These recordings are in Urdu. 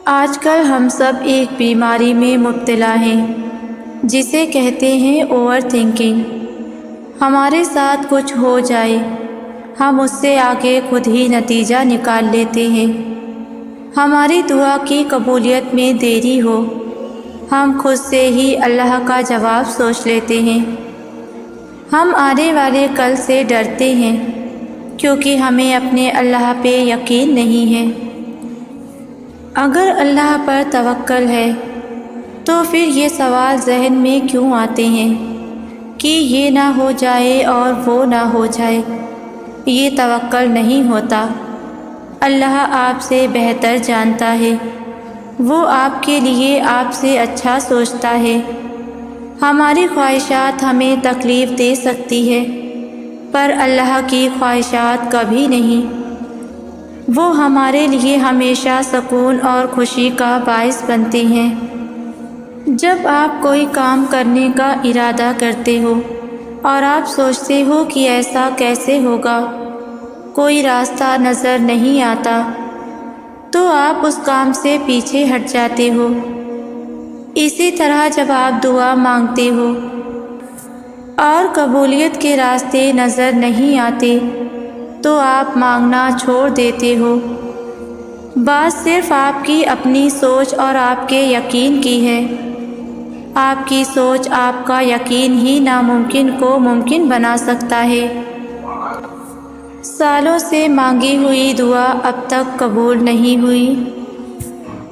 آج کل ہم سب ایک بیماری میں مبتلا ہیں جسے کہتے ہیں اوور تھنکنگ۔ ہمارے ساتھ کچھ ہو جائے ہم اس سے آگے خود ہی نتیجہ نکال لیتے ہیں۔ ہماری دعا کی قبولیت میں دیری ہو ہم خود سے ہی اللہ کا جواب سوچ لیتے ہیں۔ ہم آنے والے کل سے ڈرتے ہیں کیونکہ ہمیں اپنے اللہ پہ یقین نہیں ہے۔ اگر اللہ پر توکل ہے تو پھر یہ سوال ذہن میں کیوں آتے ہیں کہ یہ نہ ہو جائے اور وہ نہ ہو جائے؟ یہ توکل نہیں ہوتا۔ اللہ آپ سے بہتر جانتا ہے، وہ آپ کے لیے آپ سے اچھا سوچتا ہے۔ ہماری خواہشات ہمیں تکلیف دے سکتی ہے پر اللہ کی خواہشات کبھی نہیں۔ وہ ہمارے لیے ہمیشہ سکون اور خوشی کا باعث بنتے ہیں۔ جب آپ کوئی کام کرنے کا ارادہ کرتے ہو اور آپ سوچتے ہو کہ ایسا کیسے ہوگا، کوئی راستہ نظر نہیں آتا، تو آپ اس کام سے پیچھے ہٹ جاتے ہو۔ اسی طرح جب آپ دعا مانگتے ہو اور قبولیت کے راستے نظر نہیں آتے تو آپ مانگنا چھوڑ دیتے ہو۔ بات صرف آپ کی اپنی سوچ اور آپ کے یقین کی ہے۔ آپ کی سوچ آپ کا یقین ہی ناممکن کو ممکن بنا سکتا ہے۔ سالوں سے مانگی ہوئی دعا اب تک قبول نہیں ہوئی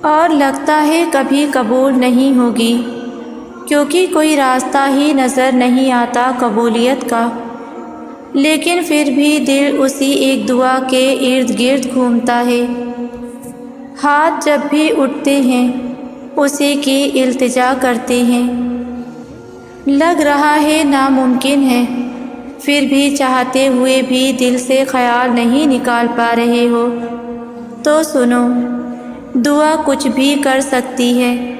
اور لگتا ہے کبھی قبول نہیں ہوگی کیونکہ کوئی راستہ ہی نظر نہیں آتا قبولیت کا۔ لیکن پھر بھی دل اسی ایک دعا کے ارد گرد گھومتا ہے۔ ہاتھ جب بھی اٹھتے ہیں اسی کی التجا کرتے ہیں۔ لگ رہا ہے ناممکن ہے، پھر بھی چاہتے ہوئے بھی دل سے خیال نہیں نکال پا رہے ہو تو سنو، دعا کچھ بھی کر سکتی ہے،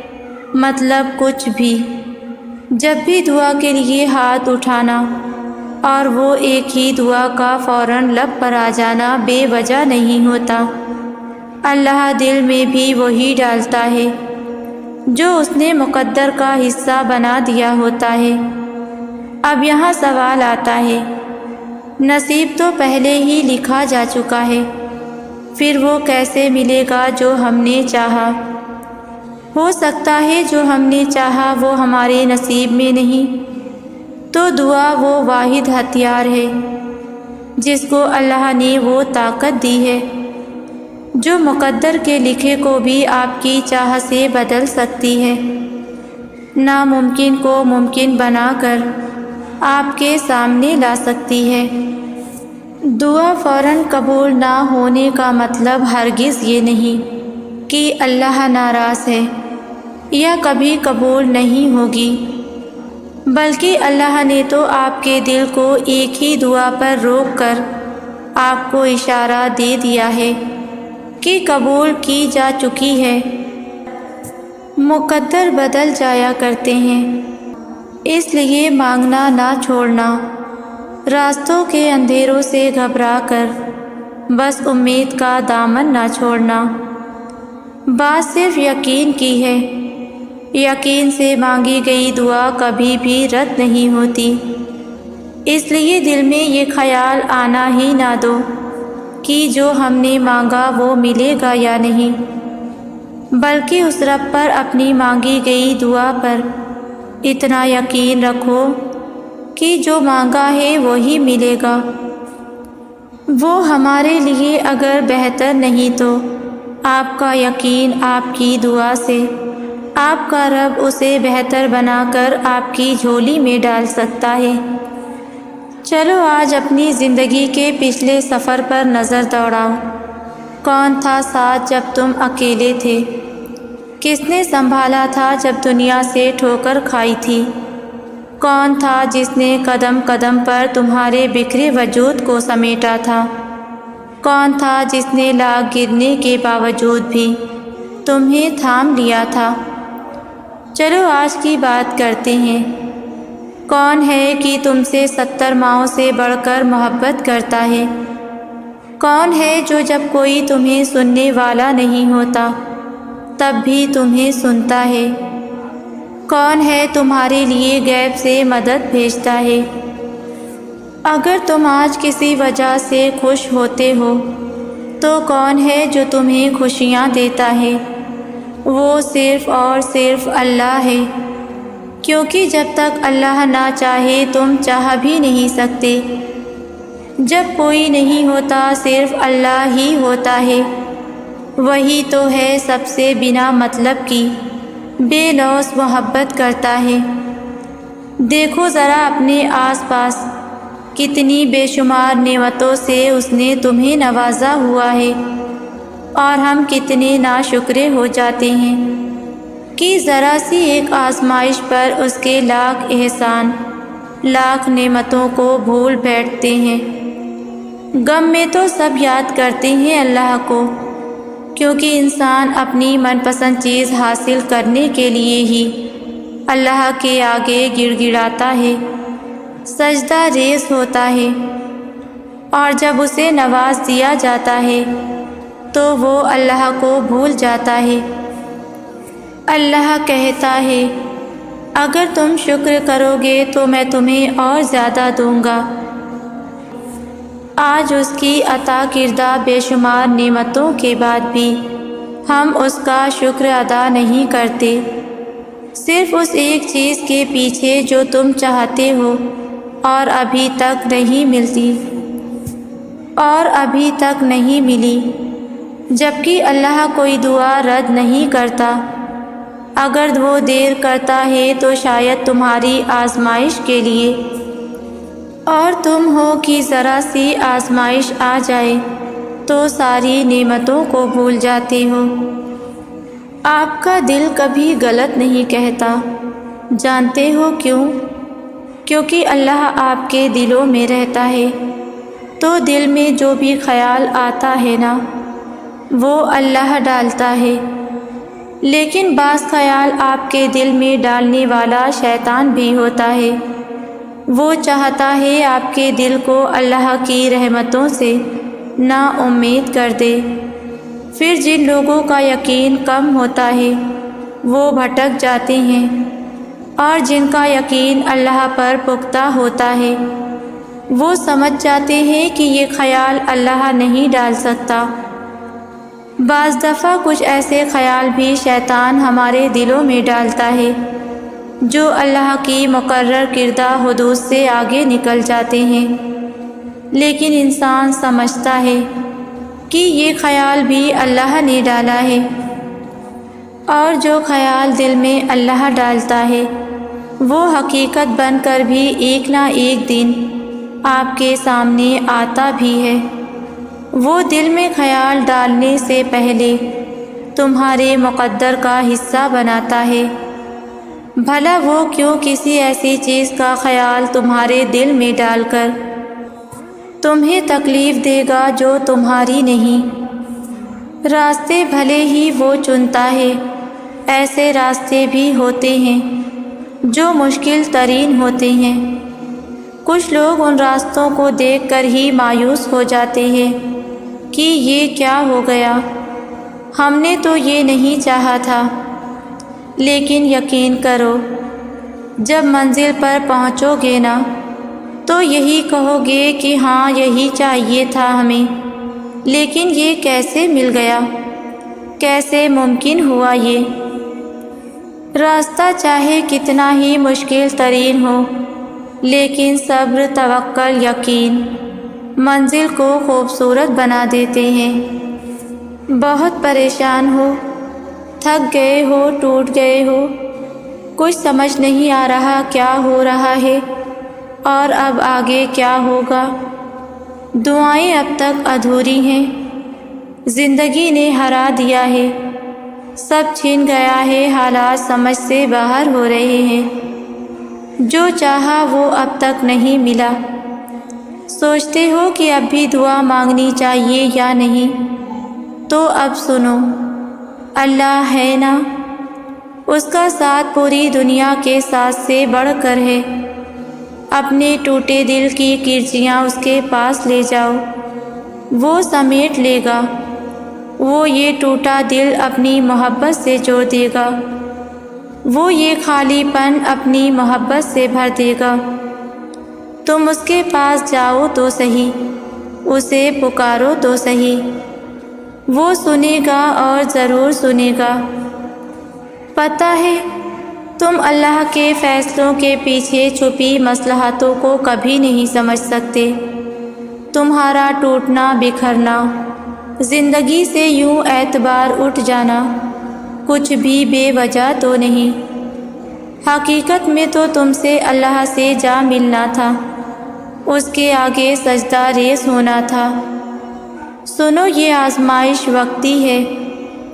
مطلب کچھ بھی۔ جب بھی دعا کے لیے ہاتھ اٹھانا اور وہ ایک ہی دعا کا فوراً لب پر آ جانا بے وجہ نہیں ہوتا۔ اللہ دل میں بھی وہی ڈالتا ہے جو اس نے مقدر کا حصہ بنا دیا ہوتا ہے۔ اب یہاں سوال آتا ہے، نصیب تو پہلے ہی لکھا جا چکا ہے، پھر وہ کیسے ملے گا جو ہم نے چاہا؟ ہو سکتا ہے جو ہم نے چاہا وہ ہمارے نصیب میں نہیں، تو دعا وہ واحد ہتھیار ہے جس کو اللہ نے وہ طاقت دی ہے جو مقدر کے لکھے کو بھی آپ کی چاہ سے بدل سکتی ہے، ناممکن کو ممکن بنا کر آپ کے سامنے لا سکتی ہے۔ دعا فوراً قبول نہ ہونے کا مطلب ہرگز یہ نہیں کہ اللہ ناراض ہے یا کبھی قبول نہیں ہوگی، بلکہ اللہ نے تو آپ کے دل کو ایک ہی دعا پر روک کر آپ کو اشارہ دے دیا ہے کہ قبول کی جا چکی ہے۔ مقدر بدل جایا کرتے ہیں، اس لیے مانگنا نہ چھوڑنا، راستوں کے اندھیروں سے گھبرا کر بس امید کا دامن نہ چھوڑنا۔ بات صرف یقین کی ہے، یقین سے مانگی گئی دعا کبھی بھی رد نہیں ہوتی، اس لیے دل میں یہ خیال آنا ہی نہ دو کہ جو ہم نے مانگا وہ ملے گا یا نہیں، بلکہ اس رب پر اپنی مانگی گئی دعا پر اتنا یقین رکھو کہ جو مانگا ہے وہی ملے گا۔ وہ ہمارے لیے اگر بہتر نہیں تو آپ کا یقین آپ کی دعا سے آپ کا رب اسے بہتر بنا کر آپ کی جھولی میں ڈال سکتا ہے۔ چلو آج اپنی زندگی کے پچھلے سفر پر نظر دوڑاؤ۔ کون تھا ساتھ جب تم اکیلے تھے؟ کس نے سنبھالا تھا جب دنیا سے ٹھوکر کھائی تھی؟ کون تھا جس نے قدم قدم پر تمہارے بکھرے وجود کو سمیٹا تھا؟ کون تھا جس نے لاکھ گرنے کے باوجود بھی تمہیں تھام لیا تھا؟ چلو آج کی بات کرتے ہیں۔ کون ہے کہ تم سے 70 ماؤں سے بڑھ کر محبت کرتا ہے؟ کون ہے جو جب کوئی تمہیں سننے والا نہیں ہوتا تب بھی تمہیں سنتا ہے۔ کون ہے تمہارے لیے غیب سے مدد بھیجتا ہے؟ اگر تم آج کسی وجہ سے خوش ہوتے ہو تو کون ہے جو تمہیں خوشیاں دیتا ہے؟ وہ صرف اور صرف اللہ ہے، کیونکہ جب تک اللہ نہ چاہے تم چاہ بھی نہیں سکتے۔ جب کوئی نہیں ہوتا صرف اللہ ہی ہوتا ہے، وہی تو ہے سب سے بنا مطلب کی بے لوث محبت کرتا ہے۔ دیکھو ذرا اپنے آس پاس، کتنی بے شمار نعمتوں سے اس نے تمہیں نوازا ہوا ہے، اور ہم کتنے ناشکرے ہو جاتے ہیں کہ ذرا سی ایک آزمائش پر اس کے لاکھ احسان، لاکھ نعمتوں کو بھول بیٹھتے ہیں۔ غم میں تو سب یاد کرتے ہیں اللہ کو، کیونکہ انسان اپنی من پسند چیز حاصل کرنے کے لیے ہی اللہ کے آگے گڑ گڑاتا ہے، سجدہ ریز ہوتا ہے، اور جب اسے نواز دیا جاتا ہے تو وہ اللہ کو بھول جاتا ہے۔ اللہ کہتا ہے، اگر تم شکر کرو گے تو میں تمہیں اور زیادہ دوں گا۔ آج اس کی عطا کردہ بے شمار نعمتوں کے بعد بھی ہم اس کا شکر ادا نہیں کرتے، صرف اس ایک چیز کے پیچھے جو تم چاہتے ہو اور ابھی تک نہیں ملی، جبکہ اللہ کوئی دعا رد نہیں کرتا۔ اگر وہ دیر کرتا ہے تو شاید تمہاری آزمائش کے لیے، اور تم ہو کہ ذرا سی آزمائش آ جائے تو ساری نعمتوں کو بھول جاتے ہو۔ آپ کا دل کبھی غلط نہیں کہتا، جانتے ہو کیوں؟ کیونکہ اللہ آپ کے دلوں میں رہتا ہے، تو دل میں جو بھی خیال آتا ہے نا، وہ اللہ ڈالتا ہے۔ لیکن بعض خیال آپ کے دل میں ڈالنے والا شیطان بھی ہوتا ہے۔ وہ چاہتا ہے آپ کے دل کو اللہ کی رحمتوں سے نا امید کر دے۔ پھر جن لوگوں کا یقین کم ہوتا ہے وہ بھٹک جاتے ہیں، اور جن کا یقین اللہ پر پختہ ہوتا ہے وہ سمجھ جاتے ہیں کہ یہ خیال اللہ نہیں ڈال سکتا۔ بعض دفعہ کچھ ایسے خیال بھی شیطان ہمارے دلوں میں ڈالتا ہے جو اللہ کی مقرر کردہ حدود سے آگے نکل جاتے ہیں، لیکن انسان سمجھتا ہے کہ یہ خیال بھی اللہ نے ڈالا ہے، اور جو خیال دل میں اللہ ڈالتا ہے وہ حقیقت بن کر بھی ایک نہ ایک دن آپ کے سامنے آتا بھی ہے۔ وہ دل میں خیال ڈالنے سے پہلے تمہارے مقدر کا حصہ بناتا ہے۔ بھلا وہ کیوں کسی ایسی چیز کا خیال تمہارے دل میں ڈال کر تمہیں تکلیف دے گا جو تمہاری نہیں؟ راستے بھلے ہی وہ چنتا ہے، ایسے راستے بھی ہوتے ہیں جو مشکل ترین ہوتے ہیں۔ کچھ لوگ ان راستوں کو دیکھ کر ہی مایوس ہو جاتے ہیں کہ یہ کیا ہو گیا، ہم نے تو یہ نہیں چاہا تھا۔ لیکن یقین کرو، جب منزل پر پہنچو گے نا تو یہی کہو گے کہ ہاں یہی چاہیے تھا ہمیں، لیکن یہ کیسے مل گیا، کیسے ممکن ہوا یہ؟ راستہ چاہے کتنا ہی مشکل ترین ہو، لیکن صبر، توکل، یقین منزل کو خوبصورت بنا دیتے ہیں۔ بہت پریشان ہو، تھک گئے ہو، ٹوٹ گئے ہو، کچھ سمجھ نہیں آ رہا کیا ہو رہا ہے اور اب آگے کیا ہوگا۔ دعائیں اب تک ادھوری ہیں، زندگی نے ہرا دیا ہے، سب چھن گیا ہے، حالات سمجھ سے باہر ہو رہے ہیں، جو چاہا وہ اب تک نہیں ملا۔ سوچتے ہو کہ اب بھی دعا مانگنی چاہیے یا نہیں؟ تو اب سنو، اللہ ہے نا، اس کا ساتھ پوری دنیا کے ساتھ سے بڑھ کر ہے۔ اپنے ٹوٹے دل کی کرچیاں اس کے پاس لے جاؤ، وہ سمیٹ لے گا۔ وہ یہ ٹوٹا دل اپنی محبت سے جوڑ دے گا، وہ یہ خالی پن اپنی محبت سے بھر دے گا۔ تم اس کے پاس جاؤ تو صحیح، اسے پکارو تو صحیح، وہ سنے گا اور ضرور سنے گا۔ پتہ ہے تم اللہ کے فیصلوں کے پیچھے چھپی مصلحتوں کو کبھی نہیں سمجھ سکتے۔ تمہارا ٹوٹنا بکھرنا، زندگی سے یوں اعتبار اٹھ جانا، کچھ بھی بے وجہ تو نہیں۔ حقیقت میں تو تم سے اللہ سے جا ملنا تھا، اس کے آگے سجدہ ریز ہونا تھا۔ سنو، یہ آزمائش وقتی ہے،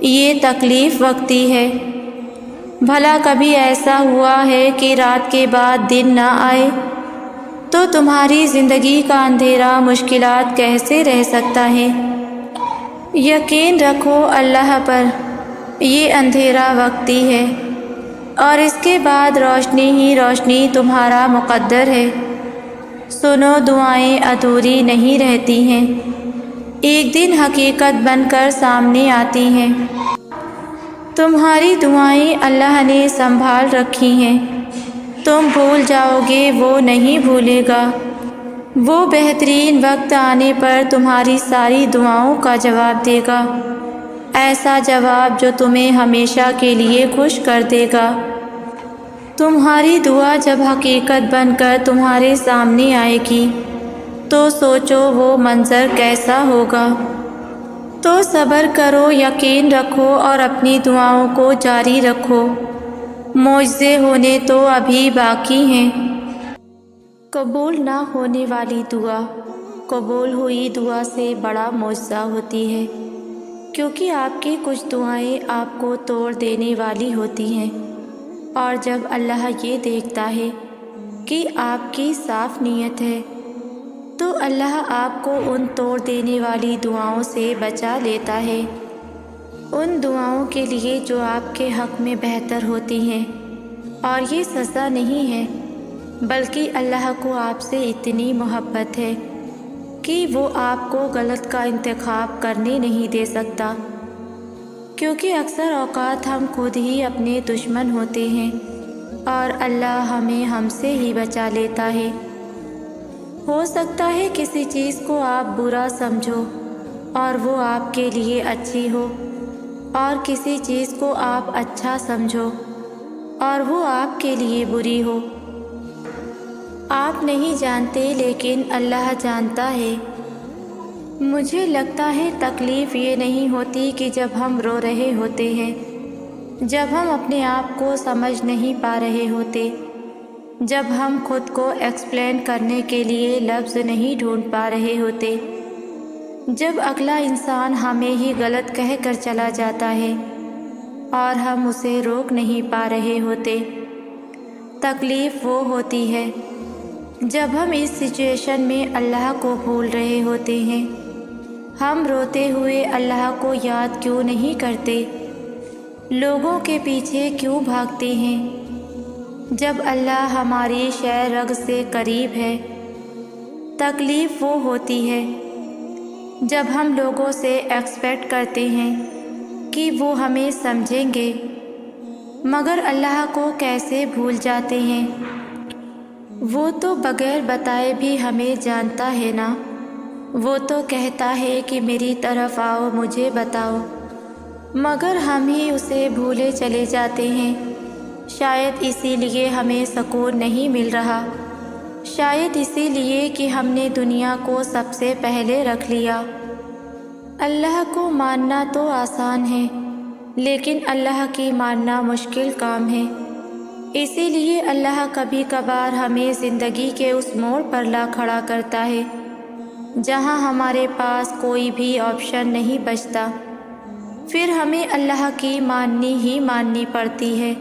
یہ تکلیف وقتی ہے۔ بھلا کبھی ایسا ہوا ہے کہ رات کے بعد دن نہ آئے؟ تو تمہاری زندگی کا اندھیرا مشکلات کیسے رہ سکتا ہے؟ یقین رکھو اللہ پر، یہ اندھیرا وقتی ہے، اور اس کے بعد روشنی ہی روشنی تمہارا مقدر ہے۔ سنو، دعائیں ادھوری نہیں رہتی ہیں، ایک دن حقیقت بن کر سامنے آتی ہیں۔ تمہاری دعائیں اللہ نے سنبھال رکھی ہیں، تم بھول جاؤ گے، وہ نہیں بھولے گا۔ وہ بہترین وقت آنے پر تمہاری ساری دعاؤں کا جواب دے گا، ایسا جواب جو تمہیں ہمیشہ کے لیے خوش کر دے گا۔ تمہاری دعا جب حقیقت بن کر تمہارے سامنے آئے گی تو سوچو وہ منظر کیسا ہوگا۔ تو صبر کرو، یقین رکھو اور اپنی دعاؤں کو جاری رکھو، معجزے ہونے تو ابھی باقی ہیں۔ قبول نہ ہونے والی دعا قبول ہوئی دعا سے بڑا معجزہ ہوتی ہے، کیونکہ آپ کی کچھ دعائیں آپ کو توڑ دینے والی ہوتی ہیں، اور جب اللہ یہ دیکھتا ہے کہ آپ کی صاف نیت ہے تو اللہ آپ کو ان توڑ دینے والی دعاؤں سے بچا لیتا ہے، ان دعاؤں کے لیے جو آپ کے حق میں بہتر ہوتی ہیں۔ اور یہ سزا نہیں ہے، بلکہ اللہ کو آپ سے اتنی محبت ہے کہ وہ آپ کو غلط کا انتخاب کرنے نہیں دے سکتا، کیونکہ اکثر اوقات ہم خود ہی اپنے دشمن ہوتے ہیں اور اللہ ہمیں ہم سے ہی بچا لیتا ہے۔ ہو سکتا ہے کسی چیز کو آپ برا سمجھو اور وہ آپ کے لیے اچھی ہو، اور کسی چیز کو آپ اچھا سمجھو اور وہ آپ کے لیے بری ہو۔ آپ نہیں جانتے لیکن اللہ جانتا ہے۔ مجھے لگتا ہے تکلیف یہ نہیں ہوتی کہ جب ہم رو رہے ہوتے ہیں، جب ہم اپنے آپ کو سمجھ نہیں پا رہے ہوتے، جب ہم خود کو ایکسپلین کرنے کے لیے لفظ نہیں ڈھونڈ پا رہے ہوتے، جب اگلا انسان ہمیں ہی غلط کہہ کر چلا جاتا ہے اور ہم اسے روک نہیں پا رہے ہوتے۔ تکلیف وہ ہوتی ہے جب ہم اس سچویشن میں اللہ کو بھول رہے ہوتے ہیں۔ ہم روتے ہوئے اللہ کو یاد کیوں نہیں کرتے؟ لوگوں کے پیچھے کیوں بھاگتے ہیں جب اللہ ہماری شہ رگ سے قریب ہے؟ تکلیف وہ ہوتی ہے جب ہم لوگوں سے ایکسپیکٹ کرتے ہیں کہ وہ ہمیں سمجھیں گے، مگر اللہ کو کیسے بھول جاتے ہیں؟ وہ تو بغیر بتائے بھی ہمیں جانتا ہے نا، وہ تو کہتا ہے کہ میری طرف آؤ، مجھے بتاؤ، مگر ہم ہی اسے بھولے چلے جاتے ہیں۔ شاید اسی لیے ہمیں سکون نہیں مل رہا، شاید اسی لیے کہ ہم نے دنیا کو سب سے پہلے رکھ لیا۔ اللہ کو ماننا تو آسان ہے، لیکن اللہ کی ماننا مشکل کام ہے۔ اسی لیے اللہ کبھی کبھار ہمیں زندگی کے اس موڑ پر لا کھڑا کرتا ہے جہاں ہمارے پاس کوئی بھی آپشن نہیں بچتا، پھر ہمیں اللہ کی ماننی پڑتی ہے۔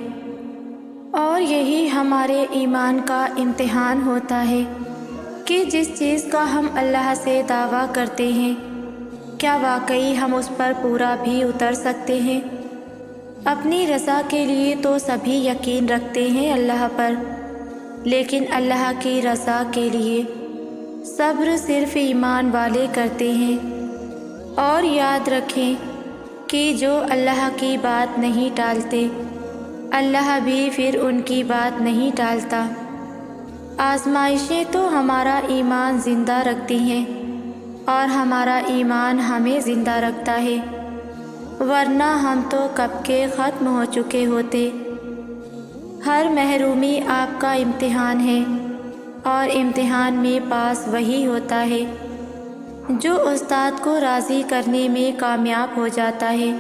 اور یہی ہمارے ایمان کا امتحان ہوتا ہے کہ جس چیز کا ہم اللہ سے دعویٰ کرتے ہیں، کیا واقعی ہم اس پر پورا بھی اتر سکتے ہیں؟ اپنی رضا کے لیے تو سبھی یقین رکھتے ہیں اللہ پر، لیکن اللہ کی رضا کے لیے صبر صرف ایمان والے کرتے ہیں۔ اور یاد رکھیں، کہ جو اللہ کی بات نہیں ٹالتے اللہ بھی پھر ان کی بات نہیں ٹالتا۔ آزمائشیں تو ہمارا ایمان زندہ رکھتی ہیں اور ہمارا ایمان ہمیں زندہ رکھتا ہے، ورنہ ہم تو کب کے ختم ہو چکے ہوتے۔ ہر محرومی آپ کا امتحان ہے اور امتحان میں پاس وہی ہوتا ہے جو استاد کو راضی کرنے میں کامیاب ہو جاتا ہے۔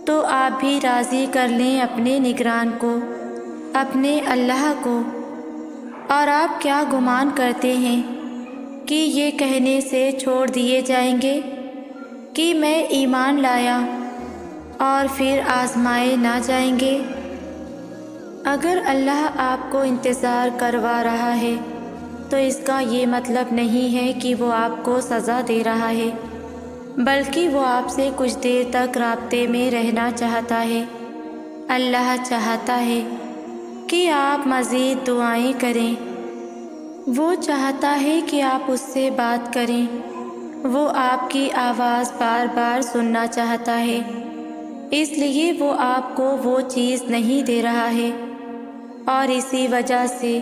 تو آپ بھی راضی کر لیں اپنے نگران کو، اپنے اللہ کو۔ اور آپ کیا گمان کرتے ہیں کہ یہ کہنے سے چھوڑ دیے جائیں گے کہ میں ایمان لایا اور پھر آزمائے نہ جائیں گے؟ اگر اللہ آپ کو انتظار کروا رہا ہے تو اس کا یہ مطلب نہیں ہے کہ وہ آپ کو سزا دے رہا ہے، بلکہ وہ آپ سے کچھ دیر تک رابطے میں رہنا چاہتا ہے۔ اللہ چاہتا ہے کہ آپ مزید دعائیں کریں، وہ چاہتا ہے کہ آپ اس سے بات کریں، وہ آپ کی آواز بار بار سننا چاہتا ہے، اس لیے وہ آپ کو وہ چیز نہیں دے رہا ہے، اور اسی وجہ سے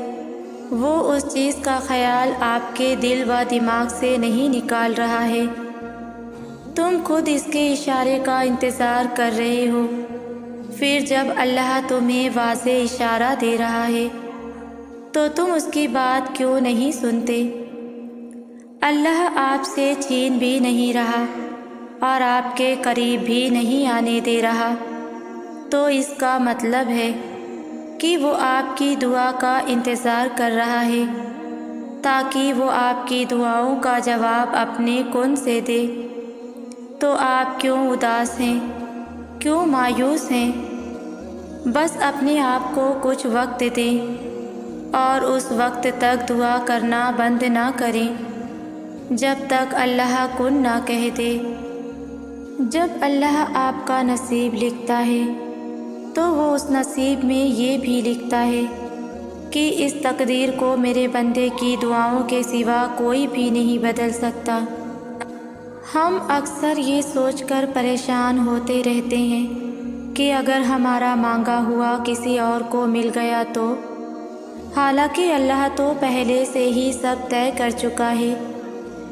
وہ اس چیز کا خیال آپ کے دل و دماغ سے نہیں نکال رہا ہے۔ تم خود اس کے اشارے کا انتظار کر رہے ہو، پھر جب اللہ تمہیں واضح اشارہ دے رہا ہے تو تم اس کی بات کیوں نہیں سنتے؟ اللہ آپ سے چھین بھی نہیں رہا اور آپ کے قریب بھی نہیں آنے دے رہا، تو اس کا مطلب ہے کہ وہ آپ کی دعا کا انتظار کر رہا ہے تاکہ وہ آپ کی دعاؤں کا جواب اپنے کن سے دے۔ تو آپ کیوں اداس ہیں، کیوں مایوس ہیں؟ بس اپنے آپ کو کچھ وقت دیں اور اس وقت تک دعا کرنا بند نہ کریں جب تک اللہ کن نہ کہہ دے۔ جب اللہ آپ کا نصیب لکھتا ہے تو وہ اس نصیب میں یہ بھی لکھتا ہے کہ اس تقدیر کو میرے بندے کی دعاؤں کے سوا کوئی بھی نہیں بدل سکتا۔ ہم اکثر یہ سوچ کر پریشان ہوتے رہتے ہیں کہ اگر ہمارا مانگا ہوا کسی اور کو مل گیا تو، حالانکہ اللہ تو پہلے سے ہی سب طے کر چکا ہے،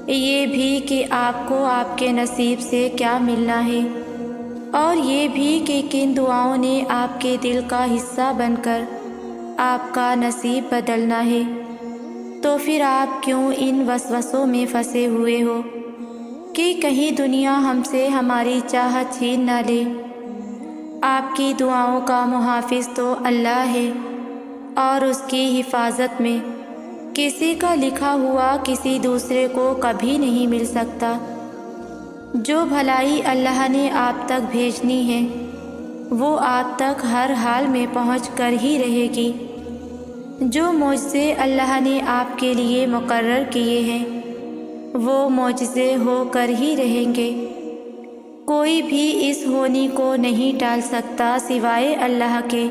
یہ بھی کہ آپ کو آپ کے نصیب سے کیا ملنا ہے، اور یہ بھی کہ کن دعاؤں نے آپ کے دل کا حصہ بن کر آپ کا نصیب بدلنا ہے۔ تو پھر آپ کیوں ان وسوسوں میں پھنسے ہوئے ہو کہ کہیں دنیا ہم سے ہماری چاہت چھین نہ لے؟ آپ کی دعاؤں کا محافظ تو اللہ ہے، اور اس کی حفاظت میں کسی کا لکھا ہوا کسی دوسرے کو کبھی نہیں مل سکتا۔ جو بھلائی اللہ نے آپ تک بھیجنی ہے وہ آپ تک ہر حال میں پہنچ کر ہی رہے گی۔ جو معجزے اللہ نے آپ کے لیے مقرر کیے ہیں وہ معجزے ہو کر ہی رہیں گے۔ کوئی بھی اس ہونی کو نہیں ٹال سکتا سوائے اللہ کے،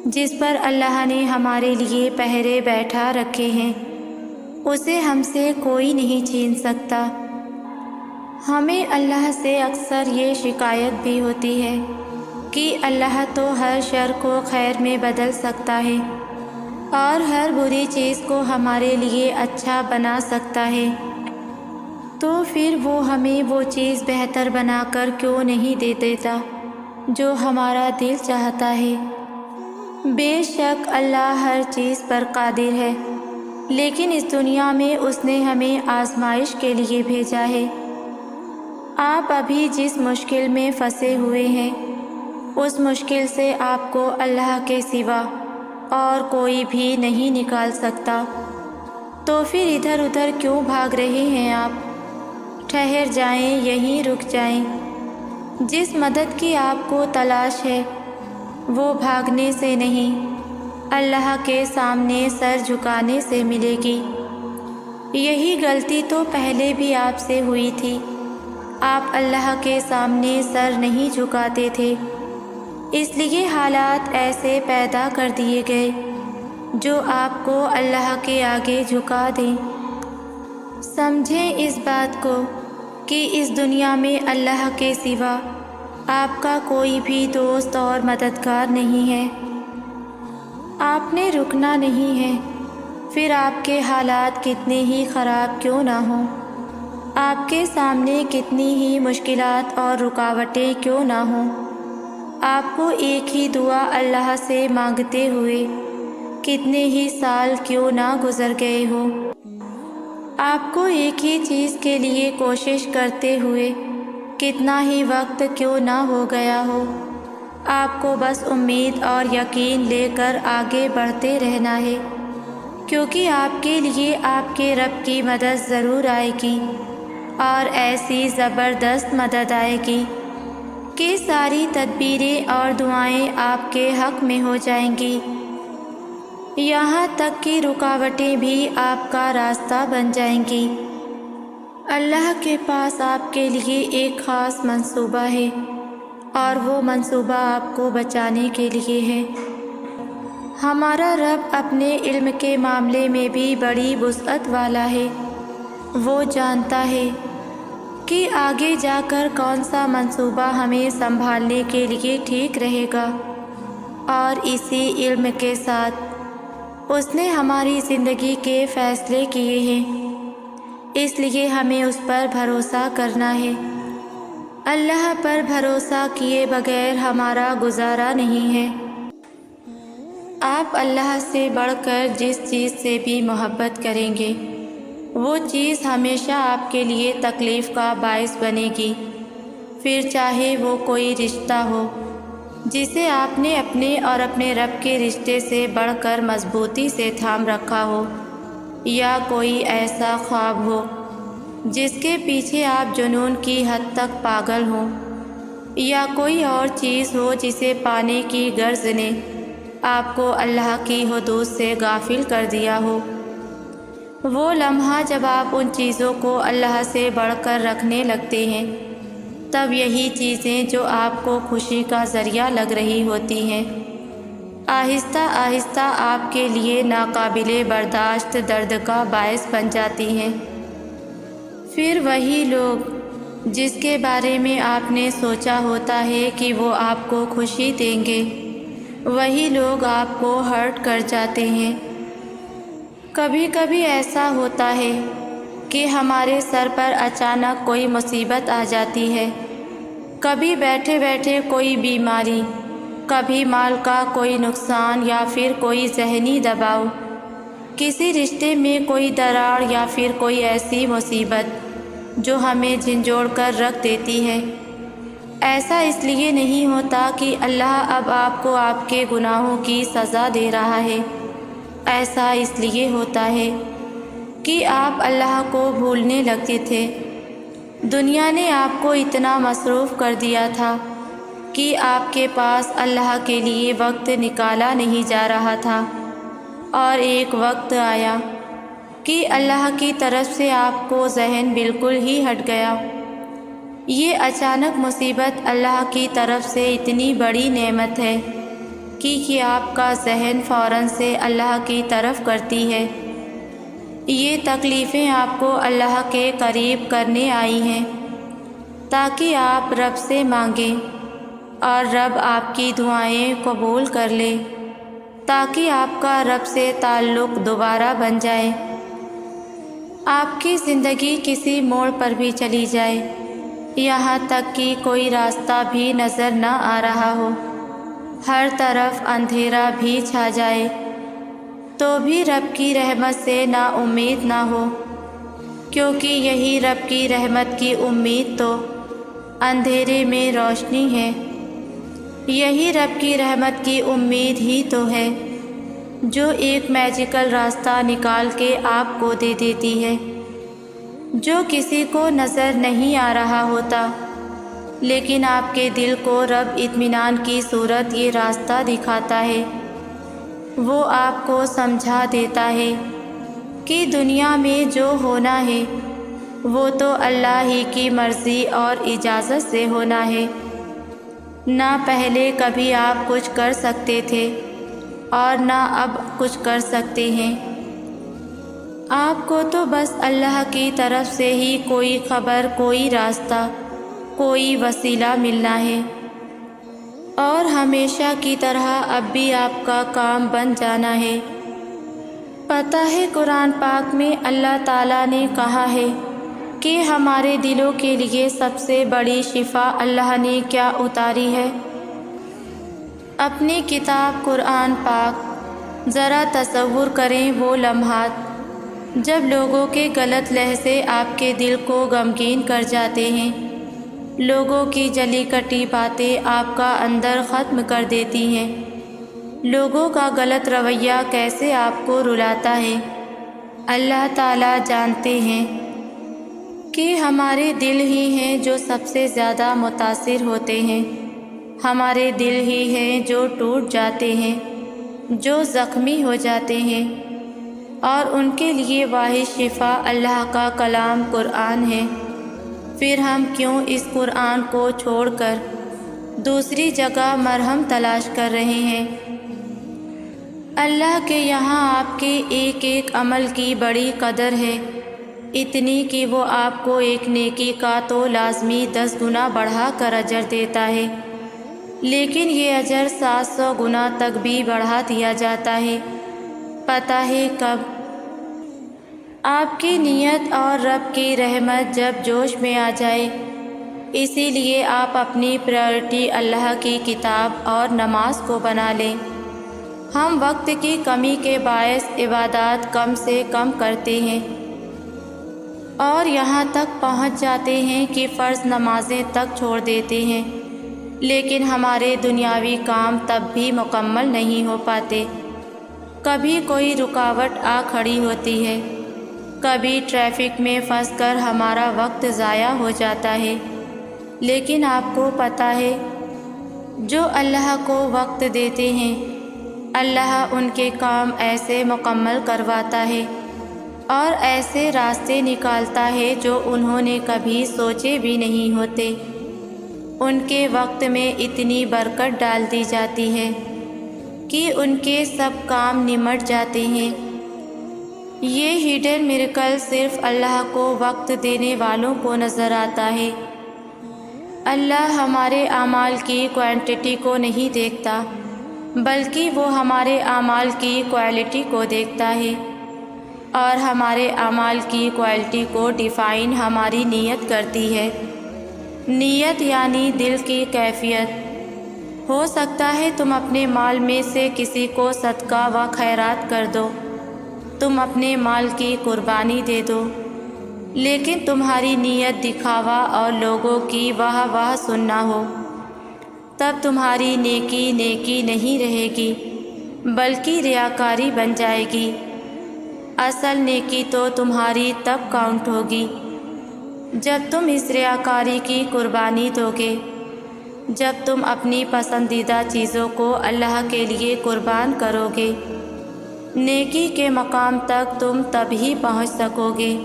جس پر اللہ نے ہمارے لیے پہرے بیٹھا رکھے ہیں، اسے ہم سے کوئی نہیں چھین سکتا۔ ہمیں اللہ سے اکثر یہ شکایت بھی ہوتی ہے کہ اللہ تو ہر شر کو خیر میں بدل سکتا ہے اور ہر بری چیز کو ہمارے لیے اچھا بنا سکتا ہے، تو پھر وہ ہمیں وہ چیز بہتر بنا کر کیوں نہیں دے دیتا جو ہمارا دل چاہتا ہے؟ بے شک اللہ ہر چیز پر قادر ہے، لیکن اس دنیا میں اس نے ہمیں آزمائش کے لیے بھیجا ہے۔ آپ ابھی جس مشکل میں پھنسے ہوئے ہیں اس مشکل سے آپ کو اللہ کے سوا اور کوئی بھی نہیں نکال سکتا، تو پھر ادھر ادھر کیوں بھاگ رہے ہیں آپ؟ ٹھہر جائیں، یہیں رک جائیں۔ جس مدد کی آپ کو تلاش ہے وہ بھاگنے سے نہیں، اللہ کے سامنے سر جھکانے سے ملے گی۔ یہی غلطی تو پہلے بھی آپ سے ہوئی تھی، آپ اللہ کے سامنے سر نہیں جھکاتے تھے، اس لیے حالات ایسے پیدا کر دیے گئے جو آپ کو اللہ کے آگے جھکا دیں۔ سمجھیں اس بات کو کہ اس دنیا میں اللہ کے سوا آپ کا کوئی بھی دوست اور مددگار نہیں ہے۔ آپ نے رکنا نہیں ہے، پھر آپ کے حالات کتنے ہی خراب کیوں نہ ہوں، آپ کے سامنے کتنی ہی مشکلات اور رکاوٹیں کیوں نہ ہوں، آپ کو ایک ہی دعا اللہ سے مانگتے ہوئے کتنے ہی سال کیوں نہ گزر گئے ہو، آپ کو ایک ہی چیز کے لیے کوشش کرتے ہوئے کتنا ہی وقت کیوں نہ ہو گیا ہو، آپ کو بس امید اور یقین لے کر آگے بڑھتے رہنا ہے، کیونکہ آپ کے لیے آپ کے رب کی مدد ضرور آئے گی، اور ایسی زبردست مدد آئے گی کہ ساری تدبیریں اور دعائیں آپ کے حق میں ہو جائیں گی، یہاں تک کہ رکاوٹیں بھی آپ کا راستہ بن جائیں گی۔ اللہ کے پاس آپ کے لیے ایک خاص منصوبہ ہے، اور وہ منصوبہ آپ کو بچانے کے لیے ہے۔ ہمارا رب اپنے علم کے معاملے میں بھی بڑی وسعت والا ہے، وہ جانتا ہے کہ آگے جا کر کون سا منصوبہ ہمیں سنبھالنے کے لیے ٹھیک رہے گا، اور اسی علم کے ساتھ اس نے ہماری زندگی کے فیصلے کیے ہیں، اس لیے ہمیں اس پر بھروسہ کرنا ہے۔ اللہ پر بھروسہ کیے بغیر ہمارا گزارا نہیں ہے۔ آپ اللہ سے بڑھ کر جس چیز سے بھی محبت کریں گے، وہ چیز ہمیشہ آپ کے لیے تکلیف کا باعث بنے گی، پھر چاہے وہ کوئی رشتہ ہو جسے آپ نے اپنے اور اپنے رب کے رشتے سے بڑھ کر مضبوطی سے تھام رکھا ہو، یا کوئی ایسا خواب ہو جس کے پیچھے آپ جنون کی حد تک پاگل ہوں، یا کوئی اور چیز ہو جسے پانے کی غرض نے آپ کو اللہ کی حدود سے غافل کر دیا ہو۔ وہ لمحہ جب آپ ان چیزوں کو اللہ سے بڑھ کر رکھنے لگتے ہیں، تب یہی چیزیں جو آپ کو خوشی کا ذریعہ لگ رہی ہوتی ہیں، آہستہ آہستہ آپ کے لیے ناقابل برداشت درد کا باعث بن جاتی ہیں۔ پھر وہی لوگ جس کے بارے میں آپ نے سوچا ہوتا ہے کہ وہ آپ کو خوشی دیں گے، وہی لوگ آپ کو ہرٹ کر جاتے ہیں۔ کبھی کبھی ایسا ہوتا ہے کہ ہمارے سر پر اچانک کوئی مصیبت آ جاتی ہے، کبھی بیٹھے بیٹھے کوئی بیماری، کبھی مال کا کوئی نقصان، یا پھر کوئی ذہنی دباؤ، کسی رشتے میں کوئی دراڑ، یا پھر کوئی ایسی مصیبت جو ہمیں جھنجھوڑ کر رکھ دیتی ہے۔ ایسا اس لیے نہیں ہوتا کہ اللہ اب آپ کو آپ کے گناہوں کی سزا دے رہا ہے، ایسا اس لیے ہوتا ہے کہ آپ اللہ کو بھولنے لگتے تھے۔ دنیا نے آپ کو اتنا مصروف کر دیا تھا کہ آپ کے پاس اللہ کے لیے وقت نکالا نہیں جا رہا تھا، اور ایک وقت آیا کہ اللہ کی طرف سے آپ کو ذہن بالکل ہی ہٹ گیا۔ یہ اچانک مصیبت اللہ کی طرف سے اتنی بڑی نعمت ہے کہ آپ کا ذہن فوراً سے اللہ کی طرف کرتی ہے۔ یہ تکلیفیں آپ کو اللہ کے قریب کرنے آئی ہیں تاکہ آپ رب سے مانگیں، اور رب آپ کی دعائیں قبول کر لے، تاکہ آپ کا رب سے تعلق دوبارہ بن جائے۔ آپ کی زندگی کسی موڑ پر بھی چلی جائے، یہاں تک کہ کوئی راستہ بھی نظر نہ آ رہا ہو، ہر طرف اندھیرا بھی چھا جائے، تو بھی رب کی رحمت سے نا امید نہ ہو، کیونکہ یہی رب کی رحمت کی امید تو اندھیرے میں روشنی ہے، یہی رب کی رحمت کی امید ہی تو ہے جو ایک میجیکل راستہ نکال کے آپ کو دے دیتی ہے، جو کسی کو نظر نہیں آ رہا ہوتا، لیکن آپ کے دل کو رب اطمینان کی صورت یہ راستہ دکھاتا ہے۔ وہ آپ کو سمجھا دیتا ہے کہ دنیا میں جو ہونا ہے وہ تو اللہ ہی کی مرضی اور اجازت سے ہونا ہے، نہ پہلے کبھی آپ کچھ کر سکتے تھے اور نہ اب کچھ کر سکتے ہیں۔ آپ کو تو بس اللہ کی طرف سے ہی کوئی خبر، کوئی راستہ، کوئی وسیلہ ملنا ہے، اور ہمیشہ کی طرح اب بھی آپ کا کام بن جانا ہے۔ پتہ ہے قرآن پاک میں اللہ تعالیٰ نے کہا ہے کہ ہمارے دلوں کے لیے سب سے بڑی شفا اللہ نے کیا اتاری ہے؟ اپنی کتاب قرآن پاک۔ ذرا تصور کریں وہ لمحات جب لوگوں کے غلط لہجے آپ کے دل کو غمگین کر جاتے ہیں، لوگوں کی جلی کٹی باتیں آپ کا اندر ختم کر دیتی ہیں، لوگوں کا غلط رویہ کیسے آپ کو رلاتا ہے۔ اللہ تعالیٰ جانتے ہیں کہ ہمارے دل ہی ہیں جو سب سے زیادہ متاثر ہوتے ہیں، ہمارے دل ہی ہیں جو ٹوٹ جاتے ہیں، جو زخمی ہو جاتے ہیں، اور ان کے لیے واحد شفا اللہ کا کلام قرآن ہے۔ پھر ہم کیوں اس قرآن کو چھوڑ کر دوسری جگہ مرہم تلاش کر رہے ہیں؟ اللہ کے یہاں آپ کے ایک ایک عمل کی بڑی قدر ہے، اتنی کہ وہ آپ کو ایک نیکی کا تو لازمی 10 گنا بڑھا کر اجر دیتا ہے، لیکن یہ اجر 700 گنا تک بھی بڑھا دیا جاتا ہے۔ پتہ ہے کب؟ آپ کی نیت اور رب کی رحمت جب جوش میں آ جائے۔ اسی لیے آپ اپنی پرائرٹی اللہ کی کتاب اور نماز کو بنا لیں۔ ہم وقت کی کمی کے باعث عبادات کم سے کم کرتے ہیں، اور یہاں تک پہنچ جاتے ہیں کہ فرض نمازیں تک چھوڑ دیتے ہیں، لیکن ہمارے دنیاوی کام تب بھی مکمل نہیں ہو پاتے۔ کبھی کوئی رکاوٹ آ کھڑی ہوتی ہے، کبھی ٹریفک میں پھنس کر ہمارا وقت ضائع ہو جاتا ہے، لیکن آپ کو پتہ ہے جو اللہ کو وقت دیتے ہیں، اللہ ان کے کام ایسے مکمل کرواتا ہے اور ایسے راستے نکالتا ہے جو انہوں نے کبھی سوچے بھی نہیں ہوتے۔ ان کے وقت میں اتنی برکت ڈال دی جاتی ہے کہ ان کے سب کام نمٹ جاتے ہیں۔ یہ ہڈن میریکل صرف اللہ کو وقت دینے والوں کو نظر آتا ہے۔ اللہ ہمارے اعمال کی کوانٹٹی کو نہیں دیکھتا، بلکہ وہ ہمارے اعمال کی کوالٹی کو دیکھتا ہے، اور ہمارے اعمال کی کوالٹی کو ڈیفائن ہماری نیت کرتی ہے۔ نیت یعنی دل کی کیفیت۔ ہو سکتا ہے تم اپنے مال میں سے کسی کو صدقہ و خیرات کر دو، تم اپنے مال کی قربانی دے دو، لیکن تمہاری نیت دکھاوا اور لوگوں کی واہ واہ سننا ہو، تب تمہاری نیکی نیکی نہیں رہے گی، بلکہ ریاکاری بن جائے گی۔ اصل نیکی تو تمہاری تب کاؤنٹ ہوگی جب تم اس ریاکاری کی قربانی دو گے، جب تم اپنی پسندیدہ چیزوں کو اللہ کے لیے قربان کرو گے۔ نیکی کے مقام تک تم تب ہی پہنچ سکو گے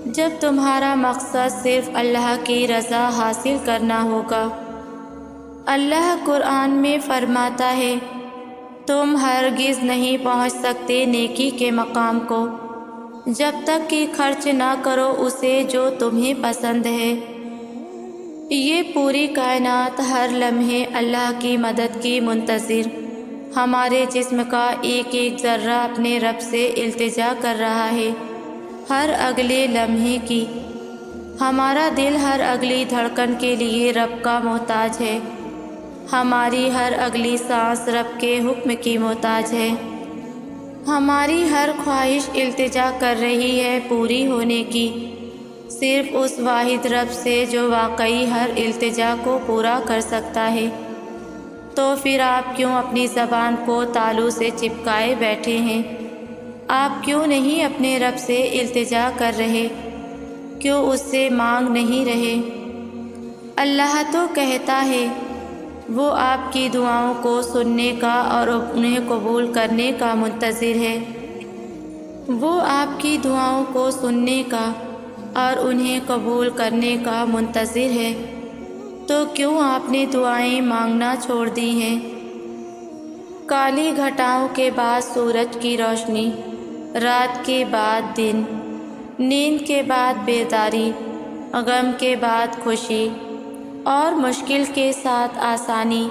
جب تمہارا مقصد صرف اللہ کی رضا حاصل کرنا ہوگا۔ اللہ قرآن میں فرماتا ہے، تم ہرگز نہیں پہنچ سکتے نیکی کے مقام کو جب تک کہ خرچ نہ کرو اسے جو تمہیں پسند ہے۔ یہ پوری کائنات ہر لمحے اللہ کی مدد کی منتظر، ہمارے جسم کا ایک ایک ذرہ اپنے رب سے التجا کر رہا ہے، ہر اگلے لمحے کی۔ ہمارا دل ہر اگلی دھڑکن کے لیے رب کا محتاج ہے، ہماری ہر اگلی سانس رب کے حکم کی محتاج ہے، ہماری ہر خواہش التجا کر رہی ہے پوری ہونے کی صرف اس واحد رب سے جو واقعی ہر التجا کو پورا کر سکتا ہے۔ تو پھر آپ کیوں اپنی زبان کو تالو سے چپکائے بیٹھے ہیں؟ آپ کیوں نہیں اپنے رب سے التجا کر رہے؟ کیوں اس سے مانگ نہیں رہے؟ اللہ تو کہتا ہے وہ آپ کی دعاؤں کو سننے کا اور انہیں قبول کرنے کا منتظر ہے۔ وہ آپ کی دعاؤں کو سننے کا اور انہیں قبول کرنے کا منتظر ہے، تو کیوں آپ نے دعائیں مانگنا چھوڑ دی ہیں؟ کالی گھٹاؤں کے بعد سورج کی روشنی۔ رات کے بعد دن، نیند کے بعد بیداری، غم کے بعد خوشی اور مشکل کے ساتھ آسانی۔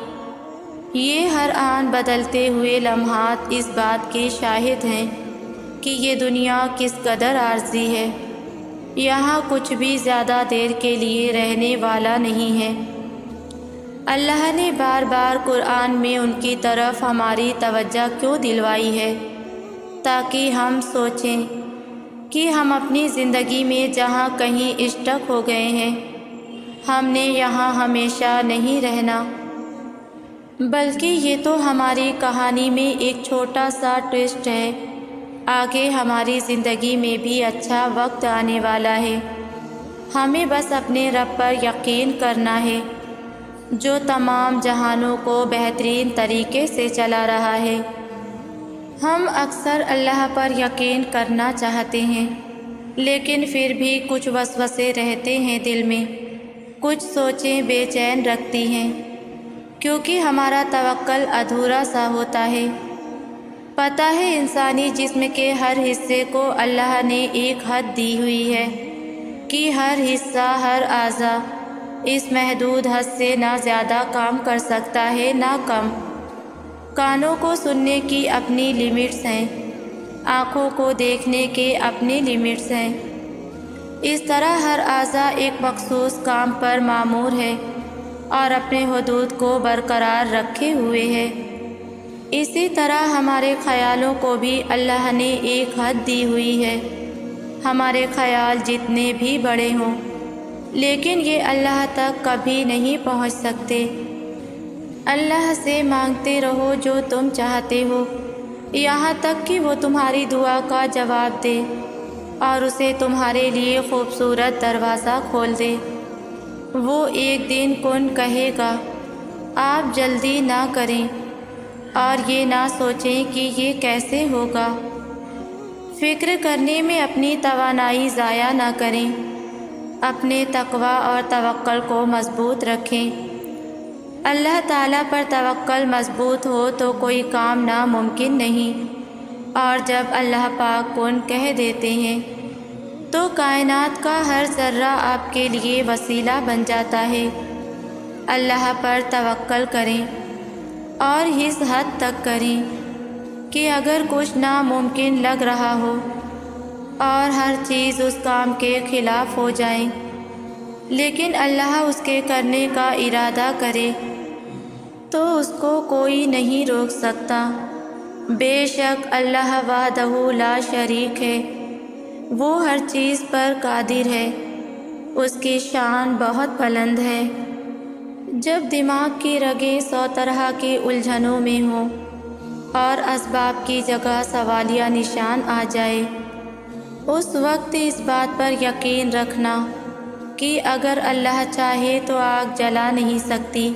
یہ ہر آن بدلتے ہوئے لمحات اس بات کے شاہد ہیں کہ یہ دنیا کس قدر عارضی ہے۔ یہاں کچھ بھی زیادہ دیر کے لیے رہنے والا نہیں ہے۔ اللہ نے بار بار قرآن میں ان کی طرف ہماری توجہ کیوں دلوائی ہے؟ تاکہ ہم سوچیں کہ ہم اپنی زندگی میں جہاں کہیں اسٹک ہو گئے ہیں، ہم نے یہاں ہمیشہ نہیں رہنا، بلکہ یہ تو ہماری کہانی میں ایک چھوٹا سا ٹوسٹ ہے۔ آگے ہماری زندگی میں بھی اچھا وقت آنے والا ہے۔ ہمیں بس اپنے رب پر یقین کرنا ہے، جو تمام جہانوں کو بہترین طریقے سے چلا رہا ہے۔ ہم اکثر اللہ پر یقین کرنا چاہتے ہیں، لیکن پھر بھی کچھ وسوسے رہتے ہیں دل میں، کچھ سوچیں بے چین رکھتی ہیں، کیونکہ ہمارا توکل ادھورا سا ہوتا ہے۔ پتہ ہے انسانی جسم کے ہر حصے کو اللہ نے ایک حد دی ہوئی ہے کہ ہر حصہ، ہر اعضا اس محدود حد سے نہ زیادہ کام کر سکتا ہے نہ کم۔ کانوں کو سننے کی اپنی لیمٹس ہیں، آنکھوں کو دیکھنے کے اپنے لیمٹس ہیں۔ اس طرح ہر اعضا ایک مخصوص کام پر مامور ہے اور اپنے حدود کو برقرار رکھے ہوئے ہے۔ اسی طرح ہمارے خیالوں کو بھی اللہ نے ایک حد دی ہوئی ہے۔ ہمارے خیال جتنے بھی بڑے ہوں، لیکن یہ اللہ تک کبھی نہیں پہنچ سکتے۔ اللہ سے مانگتے رہو جو تم چاہتے ہو، یہاں تک کہ وہ تمہاری دعا کا جواب دے اور اسے تمہارے لیے خوبصورت دروازہ کھول دے۔ وہ ایک دن کن کہے گا، آپ جلدی نہ کریں اور یہ نہ سوچیں کہ یہ کیسے ہوگا۔ فکر کرنے میں اپنی توانائی ضائع نہ کریں، اپنے تقوی اور توکل کو مضبوط رکھیں۔ اللہ تعالیٰ پر توکل مضبوط ہو تو کوئی کام ناممکن نہیں، اور جب اللہ پاک کن کہہ دیتے ہیں تو کائنات کا ہر ذرہ آپ کے لیے وسیلہ بن جاتا ہے۔ اللہ پر توکل کریں اور اس حد تک کریں کہ اگر کچھ ناممکن لگ رہا ہو اور ہر چیز اس کام کے خلاف ہو جائے، لیکن اللہ اس کے کرنے کا ارادہ کرے تو اس کو کوئی نہیں روک سکتا۔ بے شک اللہ وحدہ لا شریک ہے، وہ ہر چیز پر قادر ہے، اس کی شان بہت بلند ہے۔ جب دماغ کی رگیں 100 طرح کی الجھنوں میں ہوں اور اسباب کی جگہ سوالیہ نشان آ جائے، اس وقت اس بات پر یقین رکھنا کہ اگر اللہ چاہے تو آگ جلا نہیں سکتی،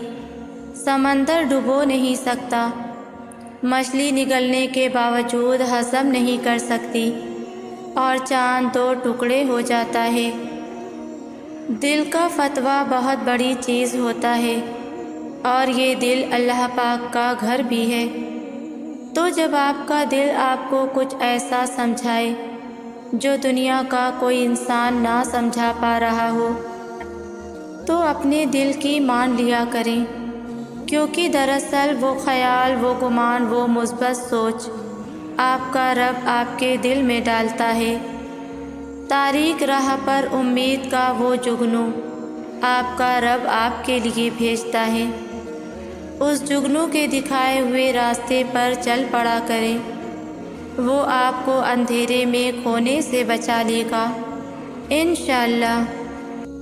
سمندر ڈبو نہیں سکتا، مچھلی نگلنے کے باوجود ہضم نہیں کر سکتی، اور چاند 2 ٹکڑے ہو جاتا ہے۔ دل کا فتویٰ بہت بڑی چیز ہوتا ہے، اور یہ دل اللہ پاک کا گھر بھی ہے۔ تو جب آپ کا دل آپ کو کچھ ایسا سمجھائے جو دنیا کا کوئی انسان نہ سمجھا پا رہا ہو، تو اپنے دل کی مان لیا کریں، کیونکہ دراصل وہ خیال، وہ گمان، وہ مثبت سوچ آپ کا رب آپ کے دل میں ڈالتا ہے۔ تاریک راہ پر امید کا وہ جگنو آپ کا رب آپ کے لیے بھیجتا ہے۔ اس جگنو کے دکھائے ہوئے راستے پر چل پڑا کریں، وہ آپ کو اندھیرے میں کھونے سے بچا لے گا انشاءاللہ۔